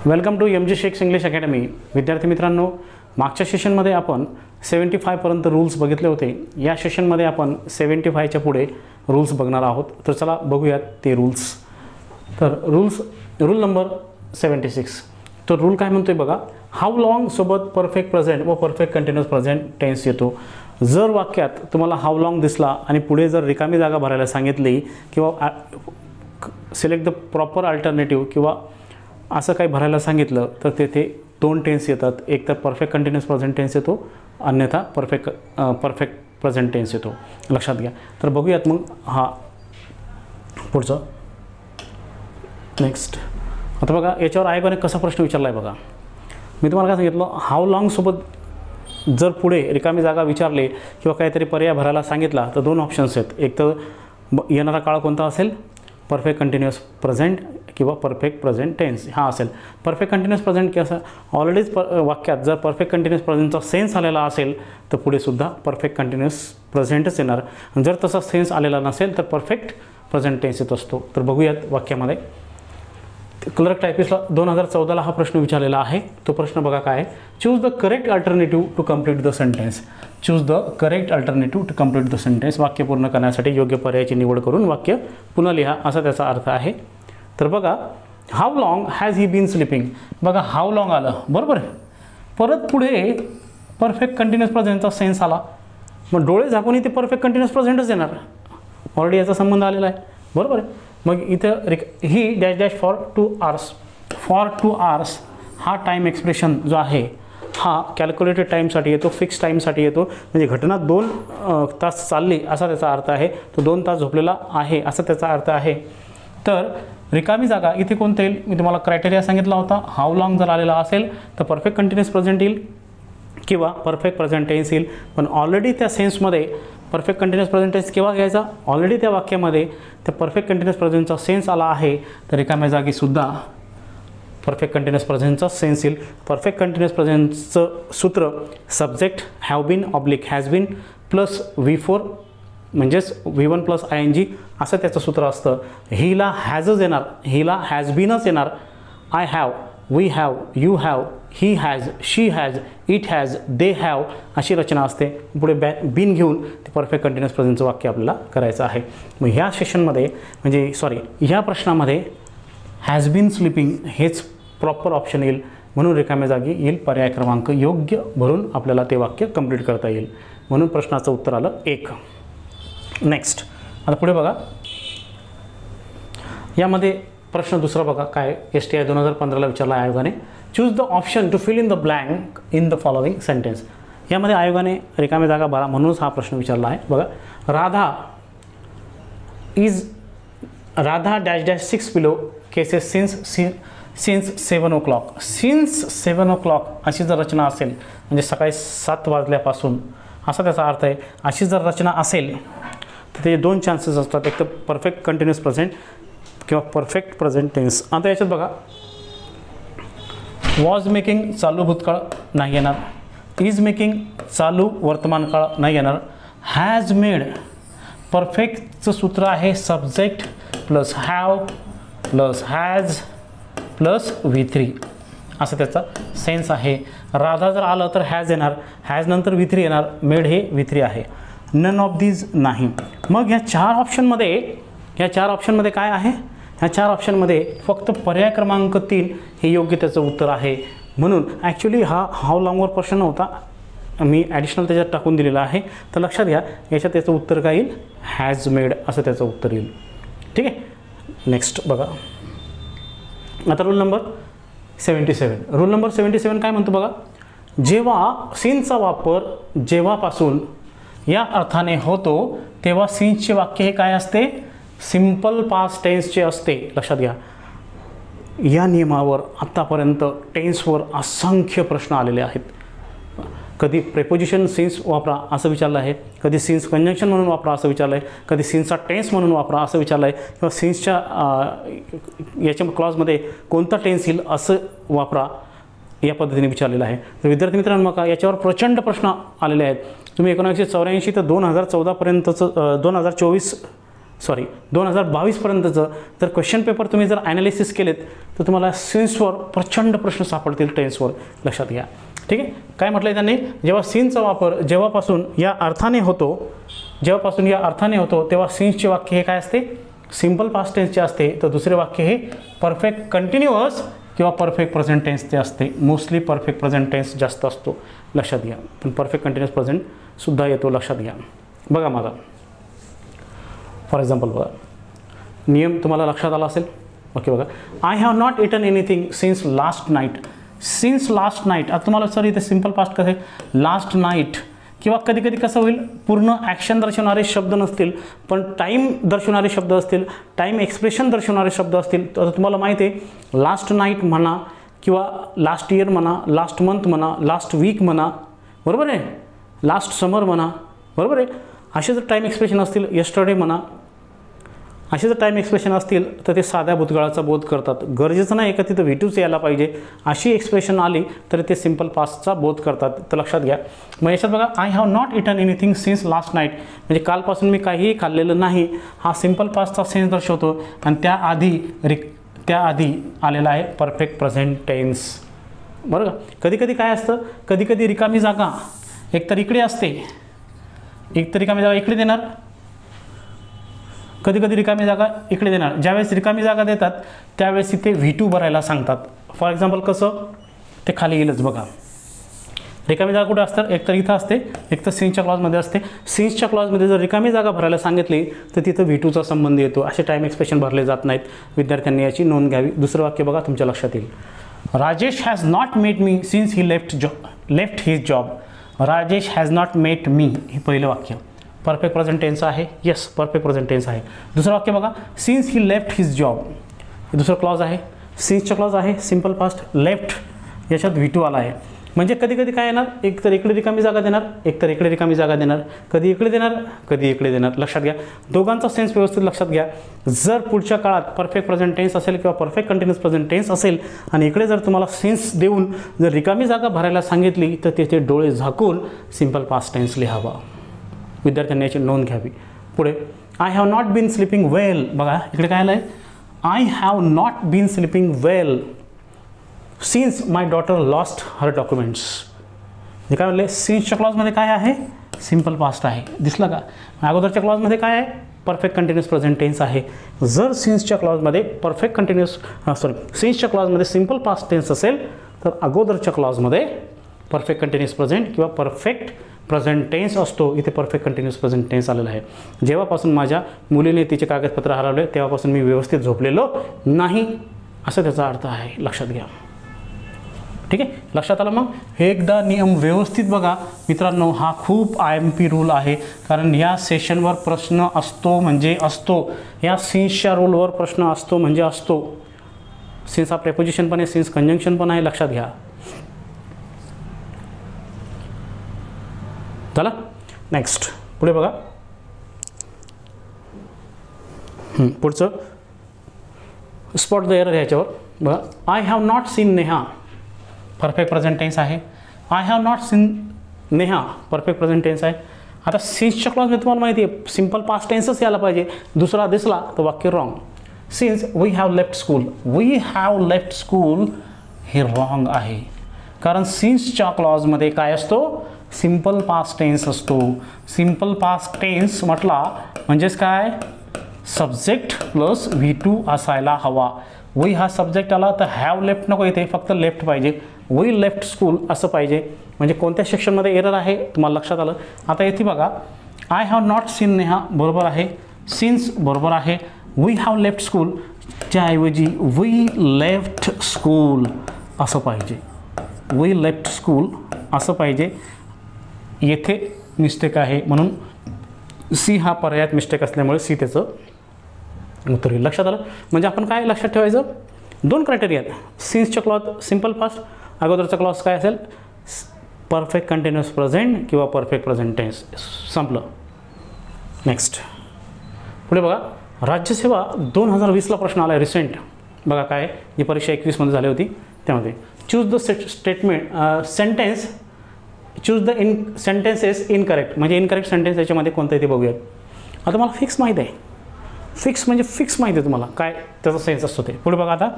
Welcome to MG shakes English academy. विद्यार्थी मित्रांनो, मागच्या सेशनमध्ये आपण 75 पर्यंत रूल्स बघितले होते. या सेशनमध्ये आपण 75च्या पुढे रूल्स बघणार आहोत. तर चला बघूयात ते रूल्स. तर रूल नंबर 76. तर रूल काय म्हणतोय बघा, हाऊ लॉंग सोबत परफेक्ट प्रेझेंट व परफेक्ट कंटिन्यूअस प्रेझेंट टेन्स येतो. जर वाक्यात तुम्हाला हाऊ लॉंग दिसला आणि पुढे जर रिकामी जागा भरायला सांगितली किंवा सिलेक्ट द प्रॉपर अल्टरनेटिव्ह किंवा असं काही भरायला सांगितलं तर तेथे दोन टेन्स येतात. एक तर परफेक्ट कंटिन्यूअस प्रेझेंट टेन्स येतो, अन्यथा परफेक्ट प्रेझेंट टेन्स येतो. लक्षात घ्या. तर बघूयात मग हा पुढचं नेक्स्ट. आता बघा याच्यावर आयोगाने कसा प्रश्न विचारला आहे बघा. मी तुम्हाला काय सांगितलं, हाऊ लॉंग सोबत जर पुढे रिकामी जागा विचारले किंवा काहीतरी पर्याय भरायला सांगितला तर दोन ऑप्शन्स आहेत. एक तर येणारा काळ कोणता असेल, परफेक्ट कंटिन्यूअस प्रेझेंट किंवा परफेक्ट प्रेझेंट टेन्स हा असेल. परफेक्ट कंटिन्यूअस प्रेझेंट कसं ऑलरेडीच वाक्यात जर परफेक्ट कंटिन्यूअस प्रेझेंटचा सेन्स आलेला असेल तर पुढे सुद्धा परफेक्ट कंटिन्यूअस प्रेझेंटच येणार. जर तसा सेन्स आलेला नसेल तर परफेक्ट प्रेझेंट टेन्स येत असतो. तर बघूयात वाक्यामध्ये. क्लर्क टायपिस्टला 2014ला हा प्रश्न विचारलेला आहे. तो प्रश्न बघा काय आहे, choose the correct alternative to complete the sentence. Choose the correct alternative to complete the sentence. वाक्य पूर्ण करण्यासाठी योग्य पर्यायाची निवड करून वाक्य पुन्हा लिहा, असा त्याचा अर्थ आहे. तर बघा, how long has he been sleeping. बघा हाऊ लॉंग आलं बरोबर आहे. परत पुढे परफेक्ट कंटिन्यूअस प्रेझेंटचा सेन्स आला, मग डोळे झाकूनही ते परफेक्ट कंटिन्यूअस प्रेझेंटच येणार. ऑलरेडी याचा संबंध आलेला आहे बरोबर आहे. मग इथं ही dash dash for 2 hours. For 2 hours हा टाईम एक्सप्रेशन जो आहे हा कॅल्क्युलेटेड टाईमसाठी येतो, फिक्स टाईमसाठी येतो. म्हणजे घटना 2 तास चालली असा त्याचा अर्थ आहे. तो 2 तास झोपलेला आहे असा त्याचा अर्थ आहे. तर रिकामी जागा इथे कोणतं येईल, मी तुम्हाला क्रायटेरिया सांगितला होता. हाऊ लॉंग जर आलेला असेल तर परफेक्ट कंटिन्यूअस प्रेझेंट येईल किंवा परफेक्ट प्रेझेंट टेन्स येईल. पण ऑलरेडी त्या सेन्समध्ये परफेक्ट कंटिन्यूअस प्रेझेंट टेन्स केव्हा घ्यायचा, ऑलरेडी त्या वाक्यामध्ये त्या परफेक्ट कंटिन्यूअस प्रेझेंटचा सेन्स आला आहे तर रिकाम्या जागीसुद्धा परफेक्ट कंटिन्यूअस प्रेझेंटचा सेन्स येईल. परफेक्ट कंटिन्यूअस प्रेझेंटचं सूत्र subject have been oblique has been plus V4 म्हणजेच V1 प्लस ING असं त्याचं सूत्र असतं. हीला हॅजच येणार, हीला हॅज बीनच येणार. I have, we have, you have, he has, she has, it has, they have अशी रचना असते. पुढे बीन घेऊन ते परफेक्ट कंटिन्यूअस प्रेझेंटचं वाक्य आपल्याला करायचं आहे. मग ह्या सेशनमध्ये ह्या प्रश्नामध्ये हॅज बीन स्लीपिंग हेच प्रॉपर ऑप्शन येईल. म्हणून रिकाम्या जागी येईल पर्याय क्रमांक योग्य भरून आपल्याला ते वाक्य कंप्लीट करता येईल. म्हणून प्रश्नाचं उत्तर आलं 1. नेक्स्ट. आता पुढे बघा, यामध्ये प्रश्न दुसरा बघा काय, STI 2015ला विचारला आयोगाने. Choose the option to fill in the blank in the following sentence. यामध्ये आयोगाने रिकामी जागा भरा म्हणूनच हा प्रश्न विचारला आहे. बघा, Radha dash dash 6 pillow cases since 7 o'clock. Since 7 o'clock अशी जर रचना असेल म्हणजे सकाळी 7 वाजल्यापासून असा त्याचा अर्थ आहे. अशी जर रचना असेल तर त्याचे 2 चान्सेस असतात. एक तर परफेक्ट कंटिन्यूअस प्रेझेंट किंवा परफेक्ट प्रेझेंट टेन्स. आता याच्यात बघा, वॉज मेकिंग चालू भूतकाळ नाही येणार, इज मेकिंग चालू वर्तमान काळ नाही येणार. हॅज मेड परफेक्टचं सूत्र आहे subject plus have plus has plus V3 असं त्याचा सेन्स आहे. राधा जर आलं तर हॅज येणार, हॅज नंतर V3 येणार, मेड हे V3 आहे. नन ऑफ दीज नाही. मग ह्या 4 ऑप्शनमध्ये काय आहे, ह्या 4 ऑप्शनमध्ये फक्त पर्याय क्रमांक 3 हे योग्य त्याचं उत्तर आहे. म्हणून ॲक्च्युली हा हाऊ लॉंगवर प्रश्न नव्हता, मी ॲडिशनल त्याच्यात टाकून दिलेला आहे. तर लक्षात घ्या, याच्यात त्याचं उत्तर काय येईल, हॅज मेड असं त्याचं उत्तर येईल. ठीक आहे. नेक्स्ट बघा, आता रूल नंबर 77. रूल नंबर 77 काय म्हणतो बघा, जेव्हा सीनचा वापर जेव्हापासून या अर्थाने होतो तेव्हा सीन्सचे वाक्य हे काय असते, सिम्पल पास्ट टेन्सचे असते. लक्षात घ्या, या नियमावर आत्तापर्यंत टेन्सवर असंख्य प्रश्न आलेले आहेत. कधी प्रेपोजिशन सीन्स वापरा असं विचारलं आहे, कधी सीन्स कंजंक्शन म्हणून वापरा असं विचारलं आहे, कधी सीन्सचा टेन्स म्हणून वापरा असं विचारलं आहे, किंवा सीन्सच्या याच्या क्लॉजमध्ये कोणता टेन्स येईल असं वापरा या पद्धतीने विचारलेलं आहे. तर विद्यार्थी मित्रांनो, मग याच्यावर प्रचंड प्रश्न आलेले आहेत. तुम्ही 1984 ते 2014 पर्यंतचं 2024 सॉरी 2022पर्यंतचं जर क्वेश्चन पेपर तुम्ही जर ॲनालिसिस केलेत तर तुम्हाला सिन्सवर प्रचंड प्रश्न सापडतील टेन्सवर, लक्षात घ्या. ठीक आहे. काय म्हटलं आहे त्यांनी, जेव्हा सिन्सचा वापर जेव्हापासून या अर्थाने होतो तेव्हा सिन्सचे वाक्य हे काय असते, सिम्पल पास्ट टेन्सचे असते. तर दुसरे वाक्य हे परफेक्ट कंटिन्युअस किंवा परफेक्ट प्रेझेंट टेन्सचे असते. मोस्टली परफेक्ट प्रेझेंट टेन्स जास्त असतो, लक्षात घ्या. पण परफेक्ट कंटिन्युअस प्रेझेंटसुद्धा येतो, लक्षात घ्या. बघा माझा फॉर एक्झाम्पल बघा, नियम तुम्हाला लक्षात आला असेल. ओके बघा, I have not eaten anything since last night. Since last night, आता तुम्हाला सर इथे सिम्पल पास्ट कसं आहे, लास्ट नाईट. किंवा कधी कधी कसं होईल, पूर्ण ॲक्शन दर्शवणारे शब्द नसतील पण टाईम दर्शवणारे शब्द असतील, टाईम एक्सप्रेशन दर्शवणारे शब्द असतील. तर तुम्हाला माहिती आहे, लास्ट नाईट म्हणा किंवा लास्ट इयर म्हणा, लास्ट मंथ म्हणा, लास्ट वीक म्हणा, बरोबर आहे, लास्ट समर म्हणा, बरोबर आहे. असे जर टाईम एक्सप्रेशन असतील, यस्टरडे म्हणा, असे जर टाईम एक्सप्रेशन असतील तर ते साध्या भूतकाळाचा बोध करतात. गरजेचं नाही का तिथं व्हीटूच यायला पाहिजे. अशी एक्सप्रेशन आली तर ते सिम्पल पास्टचा बोध करतात. तर लक्षात घ्या. मग याच्यात बघा, I have not eaten anything since last night, म्हणजे कालपासून मी काहीही खाल्लेलं नाही, हा सिम्पल पास्टचा सेन्स दर्शवतो. आणि त्याआधी आलेला आहे परफेक्ट प्रेझेंट टेन्स, बरं का. कधी कधी काय असतं, कधी कधी रिकामी जागा एकतर इकडे असते, एकतर रिकामी जागा इकडे देणार, कधी कधी रिकामी जागा इकडे देणार. ज्यावेळेस रिकामी जागा देतात त्यावेळेस इथे V2 भरायला सांगतात. फॉर एक्झाम्पल कसं, ते खाली येईलच बघा. रिकामी जागा कुठे असतात, एकतर इथं असते, एकतर सिन्सच्या क्लॉजमध्ये असते. सिन्सच्या क्लॉजमध्ये जर रिकामी जागा भरायला सांगितली तर तिथं V2चा संबंध येतो. असे टाईम एक्सप्रेशन भरले जात नाहीत. विद्यार्थ्यांनी याची नोंद घ्यावी. दुसरं वाक्य बघा, तुमच्या लक्षात येईल. Rajesh has not met me since he left his job. Rajesh has not met me, हे पहिलं वाक्य परफेक्ट प्रेझेंट टेन्स आहे. येस, परफेक्ट प्रेझेंट टेन्स आहे. दुसरं वाक्य बघा, since he left his job, हे दुसरं क्लॉज आहे. सिन्सचा क्लॉज आहे, सिम्पल पास्ट, लेफ्ट, याच्यात V2 आला आहे. म्हणजे कधी कधी काय येणार, एकतर इकडे रिकामी जागा देणार, एकतर इकडे रिकामी जागा देणार, कधी इकडे देणार, कधी इकडे देणार. लक्षात घ्या, दोघांचा सेन्स व्यवस्थित लक्षात घ्या. जर पुढच्या काळात परफेक्ट प्रेझेंट टेन्स असेल किंवा परफेक्ट कंटिन्युअस प्रेझेंट टेन्स असेल आणि इकडे जर तुम्हाला सेन्स देऊन जर रिकामी जागा भरायला सांगितली तर तिथे डोळे झाकून सिम्पल पास्ट टेन्स लिहावा. विद्यार्थ्यांनी याची नोंद घ्यावी. पुढे, I have not been sleeping well. बघा इकडे काय आलं आहे, I have not been sleeping well since my daughter lost her documents. हे काय म्हणले, सिन्सच्या क्लॉजमध्ये काय आहे, सिम्पल पास्ट आहे. दिसलं का. अगोदरच्या क्लॉजमध्ये काय आहे, परफेक्ट कंटिन्युअस प्रेझेंट टेन्स आहे. जर सिन्सच्या क्लॉजमध्ये सिन्सच्या क्लॉजमध्ये सिम्पल पास्ट टेन्स असेल तर अगोदरच्या क्लॉजमध्ये परफेक्ट कंटिन्युअस प्रेझेंट किंवा परफेक्ट प्रेझेंट टेन्स असतो. इथे परफेक्ट कंटिन्युअस प्रेझेंट टेन्स आलेला आहे. जेव्हापासून माझ्या मुलीने तिचे कागदपत्र हरवले तेव्हापासून मी व्यवस्थित झोपलेलो नाही, असं त्याचा अर्थ आहे. लक्षात घ्या. ठीक आहे, लक्षात आलं. मग हे एकदा नियम व्यवस्थित बघा मित्रांनो. हा खूप IMP रूल आहे, कारण या सेशनवर प्रश्न असतो म्हणजे असतो. या सिन्सच्या रूलवर प्रश्न असतो म्हणजे असतो. सिन्स हा प्रेपोजिशन पण आहे, सिन्स कंजंक्शन पण आहे, लक्षात घ्या. चला नेक्स्ट, पुढे बघा. पुढचं स्पॉट द एरर ह्याच्यावर बघा. I have not seen Neha, perfect present tense आहे. I have not seen Neha, perfect present tense आहे. आता सिन्सच्या क्लॉजमध्ये तुम्हाला माहिती आहे सिम्पल पास्ट टेन्सच यायला पाहिजे. दुसरा दिसला तर वाक्य wrong. Since we have left school, we have left school हे रॉंग आहे, कारण सिन्सच्या क्लॉजमध्ये काय असतो, सिम्पल पास्ट टेन्स असतो. सिम्पल पास्ट टेन्स म्हटला म्हणजेच काय, सब्जेक्ट प्लस V2 असायला हवा. वी हा सब्जेक्ट आला तर हॅव लेफ्ट नको, इथे फक्त लेफ्ट पाहिजे. वी लेफ्ट स्कूल असं पाहिजे. म्हणजे कोणत्या सेक्शनमध्ये एरर आहे तुम्हाला लक्षात आलं. आता इथे बघा, I have not seen Neha बरोबर आहे, सिन्स बरोबर आहे. वी हॅव लेफ्ट स्कूल च्याऐवजी वी लेफ्ट स्कूल असं पाहिजे. वी लेफ्ट स्कूल असं पाहिजे. येथे मिस्टेक आहे म्हणून सी हा पर्यायात मिस्टेक असल्यामुळे सी त्याचं उत्तर येईल. लक्षात आलं. म्हणजे आपण काय लक्षात ठेवायचं, दोन क्रायटेरिया आहेत. सिन्सच्या क्लॉज सिम्पल पास्ट, अगोदरचा क्लॉज काय असेल, परफेक्ट कंटिन्युअस प्रेझेंट किंवा परफेक्ट प्रेझेंट टेन्स. संपलं. नेक्स्ट पुढे बघा. राज्यसेवा 2020ला प्रश्न आला आहे रिसेंट. बघा काय, ही परीक्षा 21मध्ये झाली होती. त्यामध्ये choose the sentence choose the sentences incorrect, म्हणजे इनकरेक्ट सेंटेन्स याच्यामध्ये कोणतं आहे ते बघूयात. आता मला फिक्स माहीत आहे फिक्स म्हणजे फिक्स माहिती आहे तुम्हाला काय त्याचा सेन्स असतो ते. पुढे बघा आता,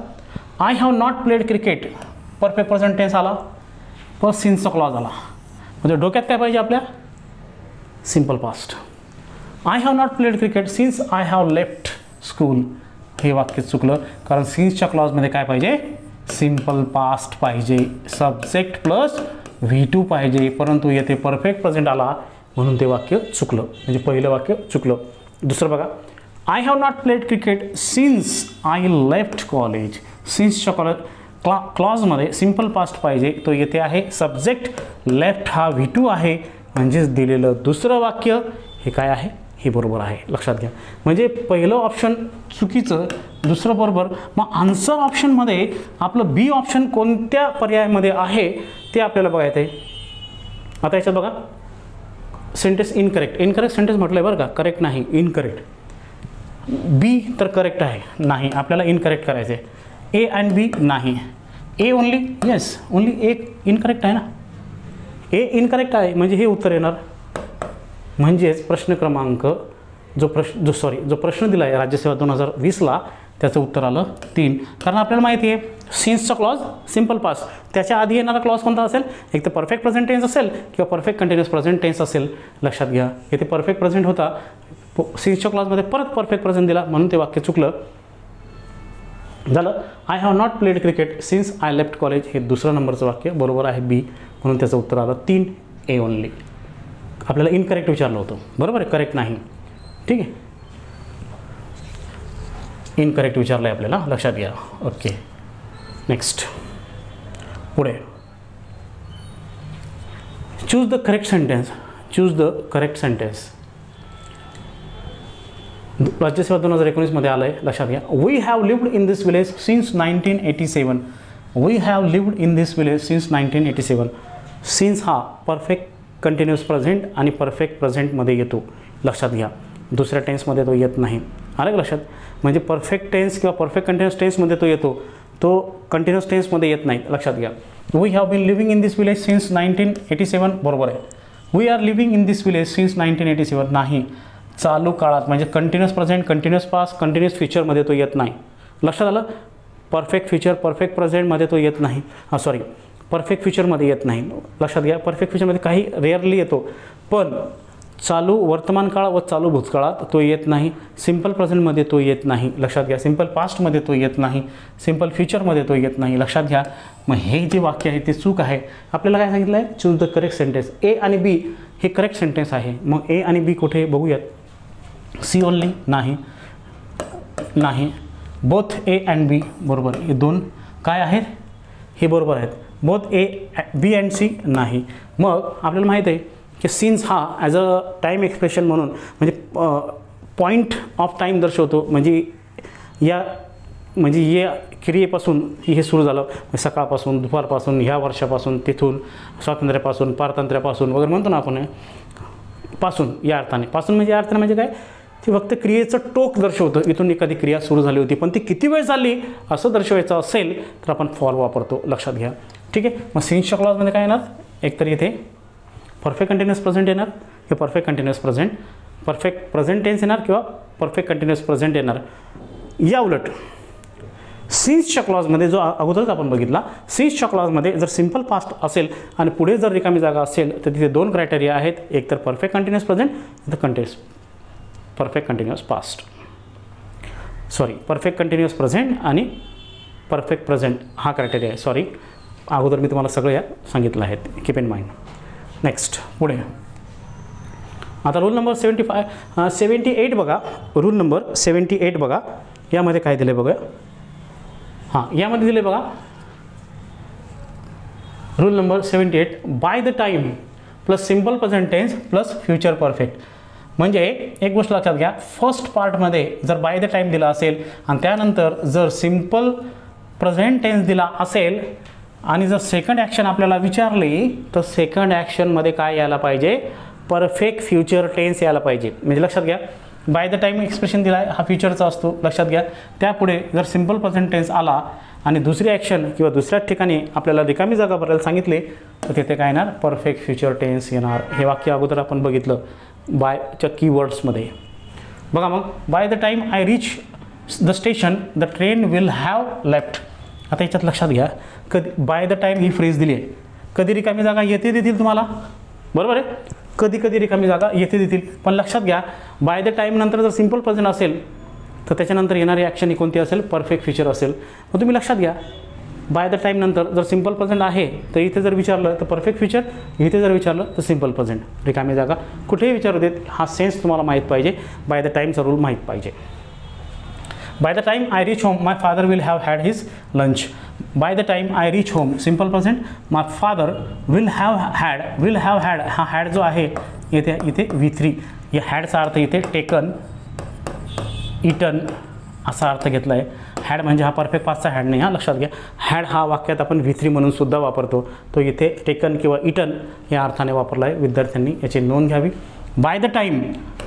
I have not played cricket, perfect present tense आला, प्लस सिन्सचा क्लॉज आला. म्हणजे डोक्यात काय पाहिजे आपल्या, simple past. I have not played cricket since I have left school. हे वाक्य चुकलं, कारण सिन्सच्या क्लॉजमध्ये काय पाहिजे, सिम्पल पास्ट पाहिजे, सब्जेक्ट प्लस V2 पाहिजे, परंतु येथे परफेक्ट प्रेझेंट आला म्हणून ते वाक्य चुकलं. म्हणजे पहिलं वाक्य चुकलं. दुसरं बघा, I have not played cricket since I left college. सिन्सच्या क्लॉजमध्ये सिम्पल पास्ट पाहिजे, तो येथे आहे. सब्जेक्ट लेफ्ट हा V2 आहे, म्हणजेच दिलेलं दुसरं वाक्य हे काय आहे, हे बरोबर आहे. लक्षात घ्या. म्हणजे पहिलं ऑप्शन चुकीचं, दुसरं बरोबर. मग आन्सर ऑप्शनमध्ये आपलं बी ऑप्शन कोणत्या पर्यायामध्ये आहे ते आपल्याला बघायचं आहे. आता याच्यात बघा, सेंटेन्स इनकरेक्ट सेंटेन्स म्हटलं आहे बरं का, करेक्ट नाही, इनकरेक्ट. बी तर करेक्ट आहे, नाही, आपल्याला इनकरेक्ट करायचं आहे. ए अँड बी नाही, A only, yes only A incorrect आहे ना, ए इनकरेक्ट आहे म्हणजे हे उत्तर येणार. म्हणजेच प्रश्न क्रमांक जो प्रश्न दिला आहे राज्यसेवा 2020ला त्याचं उत्तर आलं 3. कारण आपल्याला माहिती आहे सिन्सचा क्लॉज सिम्पल पास्ट, त्याच्या आधी येणारा क्लॉज कोणता असेल, एक तर परफेक्ट प्रेझेंट टेन्स असेल किंवा परफेक्ट कंटिन्युअस प्रेझेंट टेन्स असेल. लक्षात घ्या, येथे परफेक्ट प्रेझेंट होता, सिन्सच्या क्लॉजमध्ये परत परफेक्ट प्रेझेंट दिला म्हणून ते वाक्य चुकलं झालं. I have not played cricket since I left college हे दुसरं नंबरचं वाक्य बरोबर आहे बी, म्हणून त्याचं उत्तर आलं 3 ए ओनली. आपल्याला इनकरेक्ट विचारलं होतं, बरोबर आहे, करेक्ट नाही. ठीक आहे, इनकरेक्ट विचारलं आहे आपल्याला, लक्षात घ्या. ओके, नेक्स्ट पुढे, choose the correct sentence. Choose the correct sentence राज्यसेवा 2019मध्ये आलं आहे, लक्षात घ्या. We have lived in this village since 1987. We have lived in this village since 1987. Since हा परफेक्ट कंटिन्युअस प्रेझेंट आणि परफेक्ट प्रेझेंटमध्ये येतो. लक्षात घ्या, दुसऱ्या टेन्समध्ये तो येत नाही. आलं लक्षात. म्हणजे परफेक्ट टेन्स किंवा परफेक्ट कंटिन्युअस टेन्समध्ये तो येतो, तो कंटिन्युअस टेन्समध्ये येत नाही. लक्षात घ्या. We have been living in this village since 1987 बरोबर आहे. We are living in this village since 1987 नाही. चालू काळात म्हणजे continuous present, continuous past, continuous फ्युचरमध्ये तो येत नाही. लक्षात आलं. परफेक्ट फ्युचर, परफेक्ट प्रेझेंटमध्ये तो येत नाही. परफेक्ट फ्युचरमध्ये येत नाही. लक्षात घ्या, परफेक्ट फ्युचरमध्ये काही रेअरली येतो, पण चालू वर्तमान काळ व चालू भूतकाळात तो येत नाही. सिम्पल प्रेझेंटमध्ये तो येत नाही. लक्षात घ्या, सिम्पल पास्टमध्ये तो येत नाही, सिम्पल फ्युचरमध्ये तो येत नाही. लक्षात घ्या. मग हे जे वाक्य आहे ते चूक आहे. आपल्याला काय सांगितलं आहे, चूज द करेक्ट सेंटेन्स. ए आणि बी हे करेक्ट सेंटेन्स आहे. मग ए आणि बी कुठे बघूयात. सी ओनली नाही, नाही. बोथ ए अँड बी बरोबर, हे दोन काय आहेत, हे बरोबर आहेत. Both A B and C नाही. मग आपल्याला माहीत आहे की सिन्स हा ॲज अ टाईम एक्सप्रेशन म्हणून म्हणजे पॉईंट ऑफ टाईम दर्शवतो. म्हणजे या क्रियेपासून हे सुरू झालं, सकाळपासून, दुपारपासून, ह्या वर्षापासून, तिथून, स्वातंत्र्यापासून, पारतंत्र्यापासून वगैरे म्हणतो ना आपण, पासून या अर्थाने. पासून म्हणजे या अर्थाने म्हणजे काय, ती फक्त क्रियेचं टोक दर्शवतं. इथून एखादी क्रिया सुरू झाली होती, पण ती किती वेळ झाली असं दर्शवायचं असेल तर आपण फॉर वापरतो. लक्षात घ्या. ठीक आहे. मग सिन्सच्या क्लॉजमध्ये काय येणार, एकतर इथे परफेक्ट कंटिन्युअस प्रेझेंट येणार किंवा perfect continuous present, perfect present tense येणार किंवा परफेक्ट कंटिन्युअस प्रेझेंट येणार. या उलट सिन्सच्या क्लॉजमध्ये जो अगोदरच आपण बघितला, सिन्सच्या क्लॉजमध्ये जर सिम्पल पास्ट असेल आणि पुढे जर रिकामी जागा असेल तर तिथे दोन क्रायटेरिया आहेत, एक तर perfect continuous present, perfect continuous past, perfect continuous present आणि परफेक्ट प्रेझेंट हा क्रायटेरिया आहे. अगोदर मी तुम्हाला सगळं या सांगितलं आहे, कीप इन माइंड. नेक्स्ट पुढे आता रूल नंबर 78 बघा. रूल नंबर 78 बघा. यामध्ये काय दिले बघा. यामध्ये दिले बघा. Rule number 78 by the time plus simple present tense plus future perfect. म्हणजे एक गोष्ट लक्षात घ्या, फर्स्ट पार्टमध्ये जर बाय द टाईम दिला असेल आणि त्यानंतर जर सिम्पल प्रेझेंट टेन्स दिला असेल आणि जर सेकंड ॲक्शन आपल्याला विचारली तर सेकंड ॲक्शनमध्ये काय यायला पाहिजे, परफेक्ट फ्युचर टेन्स यायला पाहिजे. म्हणजे लक्षात घ्या, बाय द टाईम एक्सप्रेशन दिला आहे हा फ्युचरचा असतो. लक्षात घ्या. त्यापुढे जर सिम्पल प्रेझेंट टेन्स आला आणि दुसरी ॲक्शन किंवा दुसऱ्याच ठिकाणी आपल्याला रिकामी जागा भरायला सांगितले तर तिथे काय येणार, परफेक्ट फ्युचर टेन्स येणार. हे वाक्य अगोदर आपण बघितलं बायच्या कीवर्ड्समध्ये. बघा मग, bye the time I reach the station the train will have left. आता याच्यात लक्षात घ्या, कधी bye the time he phrase दिली आहे, कधी रिकामी जागा येथे देतील तुम्हाला, बरोबर आहे, कधी कधी रिकामी जागा येथे देतील. पण लक्षात घ्या, बाय द टाईम नंतर जर सिम्पल प्रेझेंट असेल तर त्याच्यानंतर येणारी ॲक्शन ही कोणती असेल, परफेक्ट फ्युचर असेल. मग तुम्ही लक्षात घ्या, बाय द टाईम नंतर जर सिम्पल प्रेझेंट आहे तर इथे जर विचारलं तर परफेक्ट फ्युचर, इथे जर विचारलं तर सिम्पल प्रेझेंट. रिकामी जागा कुठेही विचारू देत, हा सेन्स तुम्हाला माहीत पाहिजे, बाय द टाईमचा रूल माहीत पाहिजे. Bye the time I reach home my father will have had his lunch. Bye the time I reach home simple present, my father will have had, हा हॅड जो आहे इथे V3, या हॅडचा अर्थ इथे टेकन, इटन असा अर्थ घेतला आहे. हॅड म्हणजे हा परफेक्ट पास्टचा हॅड नाही, हा लक्षात घ्या. हॅड हा वाक्यात आपण V3 म्हणून सुद्धा वापरतो, तो इथे टेकन किंवा इटन या अर्थाने वापरला आहे. विद्यार्थ्यांनी याची नोंद घ्यावी. Bye the time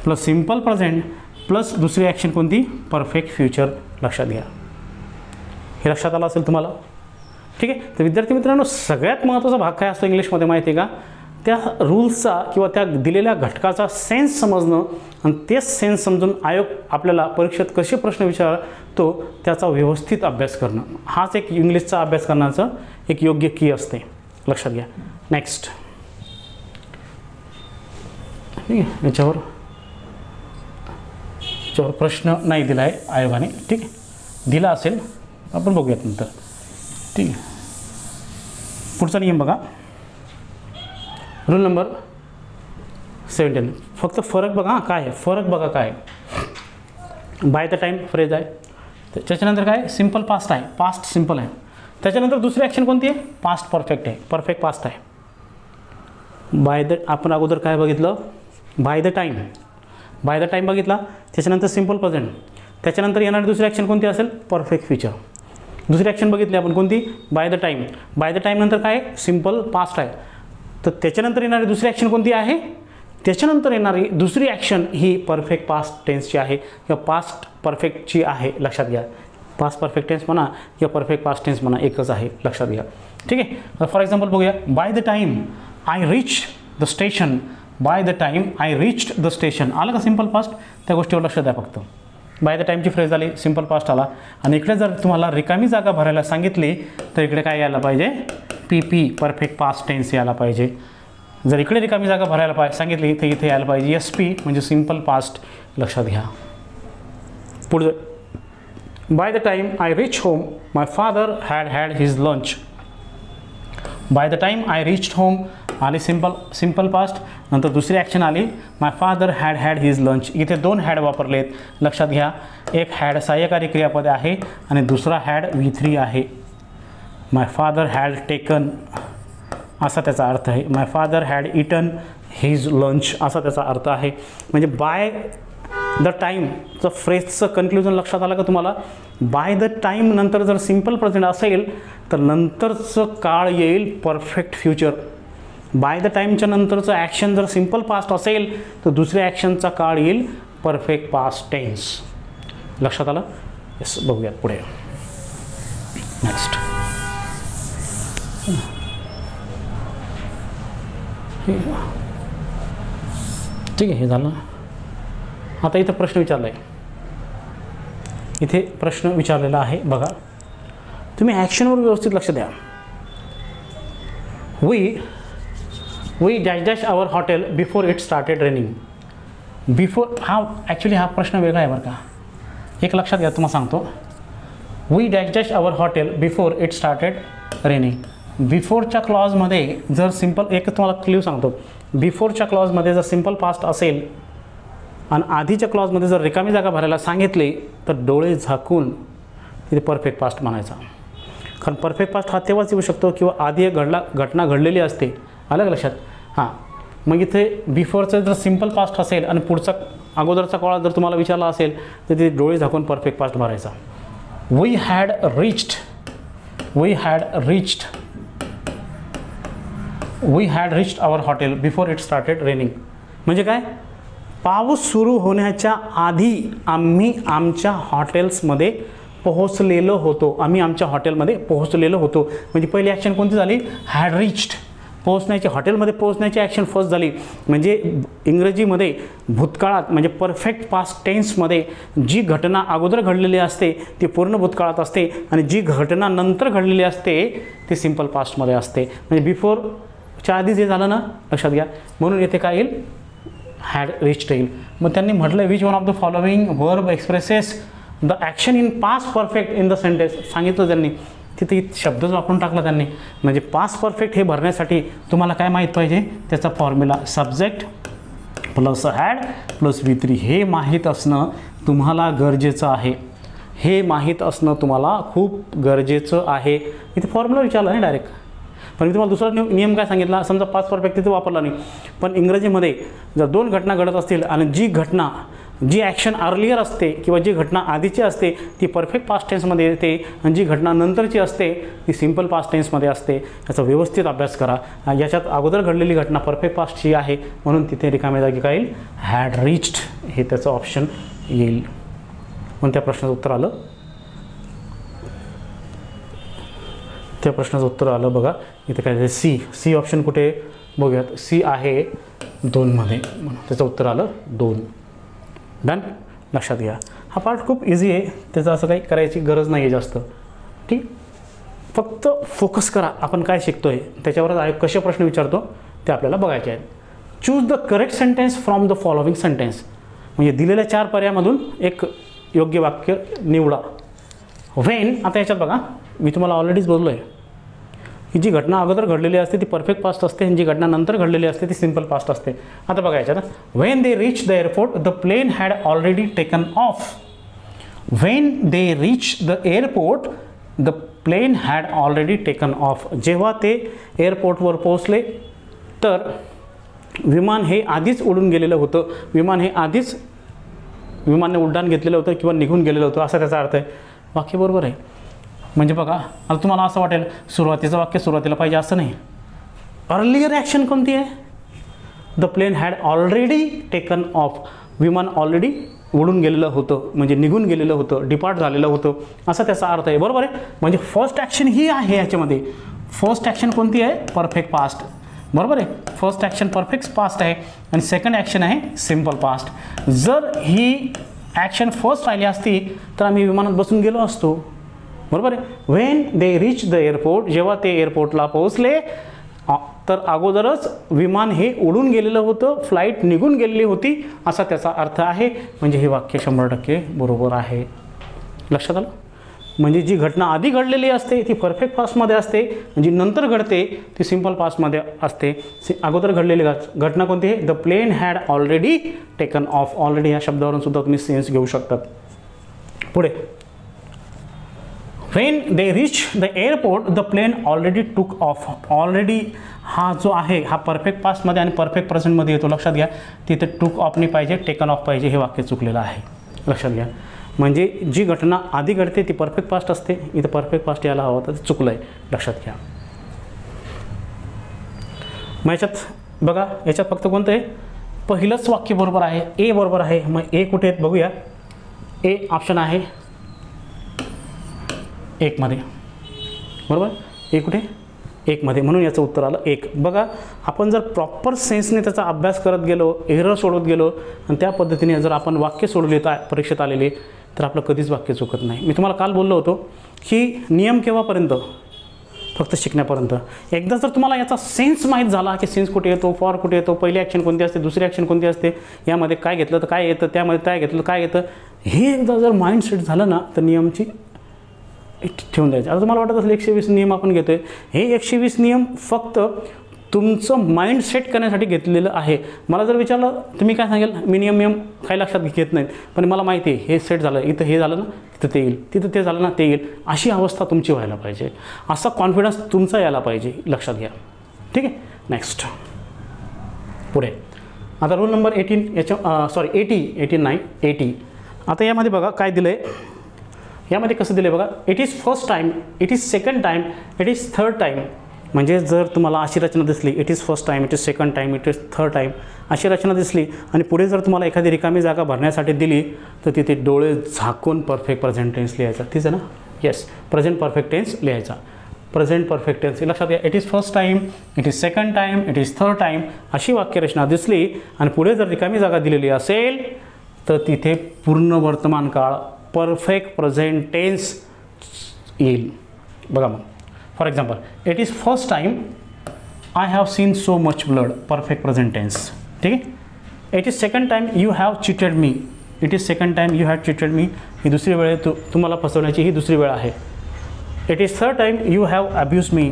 plus simple present plus दुसरी ॲक्शन कोणती, परफेक्ट फ्युचर. लक्षात घ्या, हे लक्षात आलं असेल तुम्हाला, ठीक आहे. तर विद्यार्थी मित्रांनो, सगळ्यात महत्त्वाचा भाग काय असतो इंग्लिशमध्ये माहिती आहे का, त्या रूल्सचा किंवा त्या दिलेल्या घटकाचा सेन्स समजणं आणि तेच सेन्स समजून आयोग आपल्याला परीक्षेत कसे प्रश्न विचारतो त्याचा व्यवस्थित अभ्यास करणं, हाच एक इंग्लिशचा अभ्यास करण्याचं एक योग्य की असते. लक्षात घ्या. नेक्स्ट, ठीक आहे, याच्यावर प्रश्न नाही दिला आहे आयोगाने, ठीक आहे, दिला असेल आपण बघूयात नंतर, ठीक आहे. पुढचा नियम बघा, रूल नंबर 17. फक्त फरक बघा काय आहे, फरक बघा काय आहे. बाय द टाईम फ्रेज आहे, त्याच्यानंतर काय, सिम्पल पास्ट आहे, पास्ट सिम्पल आहे. त्याच्यानंतर दुसरी ॲक्शन कोणती आहे, पास्ट परफेक्ट आहे, परफेक्ट पास्ट आहे. बाय द, आपण अगोदर काय बघितलं, बाय द टाईम बघितला, त्याच्यानंतर सिम्पल प्रेझेंट, त्याच्यानंतर येणारी दुसरी ॲक्शन कोणती असेल, परफेक्ट फ्युचर. दुसरी ॲक्शन बघितली आपण कोणती, bye the time. Bye the time नंतर काय, सिम्पल पास्ट आहे. तर त्याच्यानंतर येणारी दुसरी ॲक्शन कोणती आहे, त्याच्यानंतर येणारी दुसरी ॲक्शन ही परफेक्ट पास्ट टेन्सची आहे किंवा पास्ट परफेक्टची आहे. लक्षात घ्या, पास्ट परफेक्ट टेन्स म्हणा किंवा परफेक्ट पास्ट टेन्स म्हणा, एकच आहे. लक्षात घ्या, ठीक आहे. फॉर एक्झाम्पल बघूया, bye the time I reach the station, bye the time I reached the station. आलं का सिम्पल पास्ट, त्या गोष्टीवर लक्ष द्या फक्त. बाय द टाईमची फ्रेज आली, सिम्पल पास्ट आला. आणि इकडे जर तुम्हाला रिकामी जागा भरायला सांगितली तर इकडे काय यायला पाहिजे, PP परफेक्ट पास्ट टेन्स यायला पाहिजे. जर इकडे रिकामी जागा भरायला सांगितली तर इथे यायला पाहिजे SP म्हणजे सिम्पल पास्ट. लक्षात घ्या. पुढे, bye the time I reach home my father had his lunch. Bye the time I reached home आली सिम्पल पास्ट, नंतर दुसरी ॲक्शन आली माय फादर हॅड हिज लंच. इथे दोन हॅड वापरलेत. लक्षात घ्या, एक हॅड सहाय्यकारी क्रियापद आहे आणि दुसरा हॅड V3 आहे. माय फादर हॅड टेकन असा त्याचा अर्थ आहे. My father had eaten his lunch असा त्याचा अर्थ आहे. म्हणजे बाय द टाईमचं फ्रेजचं कन्क्ल्युजन लक्षात आलं का तुम्हाला. बाय द टाईम नंतर जर सिम्पल प्रेझेंट असेल तर नंतरचं काळ येईल परफेक्ट फ्युचर. बाय द टाईमच्या नंतरचं ॲक्शन जर सिम्पल पास्ट असेल तर दुसऱ्या ॲक्शनचा काळ येईल परफेक्ट पास्ट टेन्स. लक्षात आलं. येस, बघूयात पुढे. नेक्स्ट, ठीक आहे, हे झालं. आता इथं प्रश्न विचारला आहे, इथे प्रश्न विचारलेला आहे बघा. तुम्ही ॲक्शनवर व्यवस्थित लक्ष द्या. We dash our hotel before it started raining. Before हा ॲक्च्युली हा प्रश्न वेगळा आहे बरं का. एक लक्षात घ्या, तुम्हाला सांगतो. We dash our hotel before it started raining. बिफोरच्या क्लॉजमध्ये जर सिम्पल, एक तुम्हाला क्ल्यू सांगतो, बिफोरच्या क्लॉजमध्ये जर सिम्पल पास्ट असेल आणि आधीच्या क्लॉजमध्ये जर रिकामी जागा भरायला सांगितली तर डोळे झाकून तिथे परफेक्ट पास्ट म्हणायचा. कारण परफेक्ट पास्ट हा तेव्हाच येऊ शकतो किंवा आधी एक घटना घडलेली असते. आलं लक्षात. हां, मग इथे बिफोरचं जर सिम्पल पास्ट असेल आणि पुढचा अगोदरचा काळ जर तुम्हाला विचारला असेल तर तिथे डोळे झाकून परफेक्ट पास्ट भरायचा. We had reached our hotel before it started raining. म्हणजे काय, पाऊस सुरू होण्याच्या आधी आम्ही आमच्या हॉटेल्समध्ये पोहोचलेलो होतो. म्हणजे पहिली ॲक्शन कोणती झाली, हॅड रिच्ड. पोहोचण्याची, हॉटेलमध्ये पोहोचण्याची ॲक्शन फर्स्ट झाली. म्हणजे इंग्रजीमध्ये भूतकाळात म्हणजे परफेक्ट पास्ट टेन्समध्ये जी घटना अगोदर घडलेली असते ती पूर्ण भूतकाळात असते आणि जी घटना नंतर घडलेली असते ती सिम्पल पास्टमध्ये असते. म्हणजे बिफोरच्या आधी जे झालं ना, लक्षात घ्या. म्हणून येथे काय येईल, हॅड रिच्ड येईल. मग त्यांनी म्हटलं which one of the following verb expresses the action in past perfect in the sentence. सांगितलं त्यांनी, तिथे शब्दच वापरून टाकला त्यांनी. म्हणजे पास्ट परफेक्ट हे भरण्यासाठी तुम्हाला काय माहीत पाहिजे, त्याचा formula subject plus had plus V3 हे माहीत असणं तुम्हाला गरजेचं आहे. हे माहीत असणं तुम्हाला खूप गरजेचं आहे. इथे फॉर्म्युला विचारला नाही डायरेक्ट, पण मी तुम्हाला दुसरा नियम काय सांगितला, समजा पास्ट परफेक्ट तिथे वापरला नाही, पण इंग्रजीमध्ये जर दोन घटना घडत असतील आणि जी ॲक्शन अर्लियर असते किंवा जी घटना आधीची असते ती परफेक्ट पास्ट टेन्समध्ये येते आणि जी घटना नंतरची असते ती सिम्पल पास्ट टेन्समध्ये असते. याचा व्यवस्थित अभ्यास करा. याच्यात अगोदर घडलेली घटना परफेक्ट पास्टची आहे म्हणून तिथे रिकाम्या जागी काय येईल, हॅड रिच्ड हे त्याचं ऑप्शन येईल. पण त्या प्रश्नाचं उत्तर आलं, त्या प्रश्नाचं उत्तर आलं बघा. इथे काय सी ऑप्शन कुठे बघूयात, सी आहे 2मध्ये, म्हणून त्याचं उत्तर आलं 2. डन, लक्षात घ्या. हा पार्ट खूप इझी आहे, त्याचं असं काही करायची गरज नाही आहे जास्त. ठीक, फक्त फोकस करा आपण काय शिकतो आहे त्याच्यावरच कसे प्रश्न विचारतो ते आपल्याला बघायचे आहेत. Choose the correct sentence from the following sentence. म्हणजे दिलेल्या 4 पर्यायामधून एक योग्य वाक्य निवडा. व्हेन, आता याच्यात बघा मी तुम्हाला ऑलरेडीच बोललो आहे की जी घटना अगोदर घडलेली असते ती परफेक्ट पास्ट असते आणि जी घटना नंतर घडलेली असते ती सिम्पल पास्ट असते. आता बघा याच्यात, when they reach the airport the plane had already taken off. When they reach the airport the plane had already taken off. जेव्हा ते एअरपोर्टवर पोहोचले तर विमान हे आधीच उडून गेलेलं होतं, विमानाने उड्डाण घेतलेलं होतं किंवा निघून गेलेलं होतं, असा त्याचा अर्थ आहे. वाक्य बरोबर आहे. म्हणजे बघा आता तुम्हाला असं वाटेल सुरुवातीचं वाक्य सुरुवातीला पाहिजे असं नाही. अर्लियर ॲक्शन कोणती आहे, the plane had already taken off. विमान ऑलरेडी उडून गेलेलं होतं म्हणजे निघून गेलेलं होतं, डिपार्ट झालेलं होतं, असा त्याचा अर्थ आहे. बरोबर आहे. म्हणजे फर्स्ट ॲक्शन ही आहे याच्यामध्ये. फर्स्ट ॲक्शन कोणती आहे, परफेक्ट पास्ट. बरोबर आहे. फर्स्ट ॲक्शन परफेक्ट पास्ट आहे आणि सेकंड ॲक्शन आहे सिम्पल पास्ट. जर ही ॲक्शन फर्स्ट राहिली असती तर आम्ही विमानात बसून गेलो असतो. बरोबर आहे. When they reach the airport, जेव्हा ते एअरपोर्टला पोहोचले तर अगोदरच विमान हे उडून गेलेलं होतं, फ्लाईट निघून गेलेली होती, असा त्याचा अर्थ आहे. म्हणजे हे वाक्य 100% बरोबर आहे. लक्षात आलं. म्हणजे जी घटना आधी घडलेली असते ती परफेक्ट पास्टमध्ये असते, जी नंतर घडते ती सिम्पल पास्टमध्ये असते. अगोदर घडलेली घटना कोणती आहे, the plane had already taken off. Already या शब्दावरून सुद्धा तुम्ही सेन्स घेऊ शकतात. पुढे, when they reach the airport the plane already took off. Already हा जो आहे हा परफेक्ट पास्टमध्ये आणि परफेक्ट प्रेझेंटमध्ये येतो. लक्षात घ्या, तिथे टूक ऑफ नाही पाहिजे, टेकन ऑफ पाहिजे. हे वाक्य चुकलेलं आहे. लक्षात घ्या. म्हणजे जी घटना आधी घडते ती परफेक्ट पास्ट असते, इथं परफेक्ट पास्ट यायला हवं तर चुकलं आहे. लक्षात घ्या. मग याच्यात बघा, याच्यात फक्त कोणतं आहे, पहिलंच वाक्य बरोबर आहे, ए बरोबर आहे. मग ए कुठे आहेत बघूया. ए ऑप्शन आहे 1मध्ये. बरोबर, ए कुठे, 1मध्ये, म्हणून याचं उत्तर आलं 1. बघा, आपण जर प्रॉपर सेन्सने त्याचा अभ्यास करत गेलो, एरर सोडवत गेलो आणि त्या पद्धतीने जर आपण वाक्य सोडवली परीक्षेत आलेली तर आपलं कधीच वाक्य चुकत नाही. मी तुम्हाला काल बोललो होतो की नियम केव्हापर्यंत, फक्त शिकण्यापर्यंत. एकदा जर तुम्हाला याचा सेन्स माहीत झाला की सेन्स कुठे येतो, फॉर कुठे येतो, पहिली ॲक्शन कोणती असते, दुसरी ॲक्शन कोणती असते, यामध्ये काय घेतलं तर काय येतं, त्यामध्ये काय घेतलं काय येतं, हे एकदा जर माइंड सेट झालं ना तर नियमची ठेवून द्यायचं. आता तुम्हाला वाटत असेल 120 नियम आपण घेतो आहे, हे 120 नियम फक्त तुमचं माइंड सेट करण्यासाठी घेतलेलं आहे. मला जर विचारलं तर मी काय सांगेल, मी नियम काही लक्षात घेत नाहीत, पण मला माहिती आहे हे सेट झालं, इथं हे झालं ना तिथं ते येईल, तिथं ते झालं ना ते येईल, अशी अवस्था तुमची व्हायला पाहिजे, असा कॉन्फिडन्स तुमचा यायला पाहिजे. लक्षात घ्या. ठीक आहे. नेक्स्ट, पुढे आता रूल नंबर 18 80 नाही 80. आता यामध्ये बघा काय दिलं आहे, यामध्ये कसं दिलं आहे बघा. It is first time, it is second time, it is third time. म्हणजे जर तुम्हाला अशी रचना दिसली, it is first time, it is second time, it is third time, अशी रचना दिसली आणि पुढे जर तुम्हाला एखादी रिकामी जागा भरण्यासाठी दिली तर तिथे डोळे झाकून परफेक्ट प्रेझेंट टेन्स लिहायचा. तीच आहे ना, येस, प्रेझेंट परफेक्ट टेन्स लिहायचा. Present perfect tense. लक्षात घ्या, it is first time, it is second time, it is third time अशी वाक्यरचना दिसली आणि पुढे जर रिकामी जागा दिलेली असेल तर तिथे पूर्ण वर्तमान काळ परफेक्ट प्रेझेंट टेन्स येईल. बघा मग for example, it is first time I have seen so much blood, perfect present tense. ठीक आहे. It is second time you have cheated me, it is second time you have cheated me, ही दुसरी वेळ आहे, तुम्हाला फसवण्याची ही दुसरी वेळ आहे. It is third time you have abuse me,